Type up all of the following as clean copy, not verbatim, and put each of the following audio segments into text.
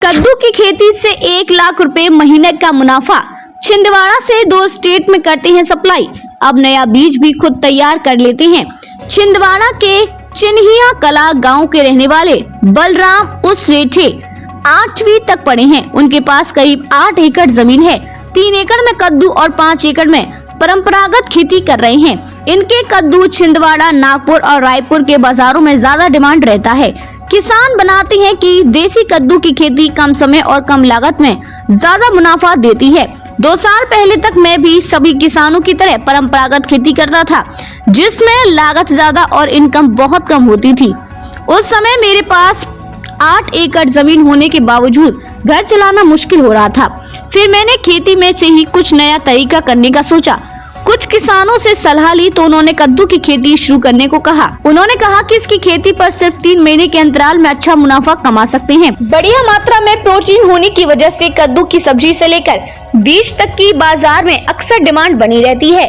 कद्दू की खेती से 1 लाख रुपए महीने का मुनाफा। छिंदवाड़ा से 2 स्टेट में करते हैं सप्लाई। अब नया बीज भी खुद तैयार कर लेते हैं। छिंदवाड़ा के चिन्हिया कला गांव के रहने वाले बलराम उस रेठे 8वीं तक पढ़े हैं। उनके पास करीब 8 एकड़ जमीन है। 3 एकड़ में कद्दू और 5 एकड़ में परंपरागत खेती कर रहे हैं। इनके कद्दू छिंदवाड़ा, नागपुर और रायपुर के बाजारों में ज्यादा डिमांड रहता है। किसान बनाते हैं कि देसी कद्दू की खेती कम समय और कम लागत में ज्यादा मुनाफा देती है। 2 साल पहले तक मैं भी सभी किसानों की तरह परंपरागत खेती करता था, जिसमें लागत ज्यादा और इनकम बहुत कम होती थी। उस समय मेरे पास 8 एकड़ जमीन होने के बावजूद घर चलाना मुश्किल हो रहा था। फिर मैंने खेती में से ही कुछ नया तरीका करने का सोचा। कुछ किसानों से सलाह ली तो उन्होंने कद्दू की खेती शुरू करने को कहा। उन्होंने कहा कि इसकी खेती पर सिर्फ 3 महीने के अंतराल में अच्छा मुनाफा कमा सकते हैं। बढ़िया मात्रा में प्रोटीन होने की वजह से कद्दू की सब्जी से लेकर बीज तक की बाजार में अक्सर डिमांड बनी रहती है।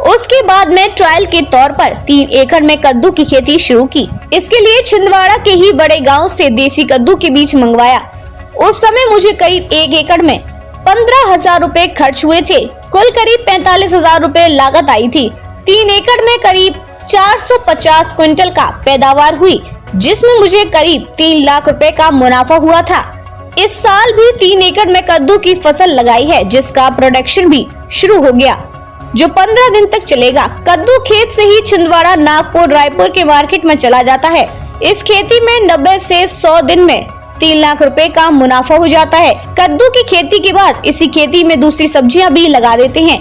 उसके बाद मैं ट्रायल के तौर पर 3 एकड़ में कद्दू की खेती शुरू की। इसके लिए छिंदवाड़ा के ही बड़े गाँव से देसी कद्दू के बीज मंगवाया। उस समय मुझे करीब 1 एकड़ में 15,000 रुपए खर्च हुए थे। कुल करीब 45,000 रुपए लागत आई थी। 3 एकड़ में करीब 450 क्विंटल का पैदावार हुई, जिसमें मुझे करीब 3 लाख रुपए का मुनाफा हुआ था। इस साल भी 3 एकड़ में कद्दू की फसल लगाई है, जिसका प्रोडक्शन भी शुरू हो गया, जो 15 दिन तक चलेगा। कद्दू खेत से ही छिंदवाड़ा, नागपुर, रायपुर के मार्केट में चला जाता है। इस खेती में 90 से 100 दिन में 3 लाख रुपए का मुनाफा हो जाता है। कद्दू की खेती के बाद इसी खेती में दूसरी सब्जियां भी लगा देते हैं।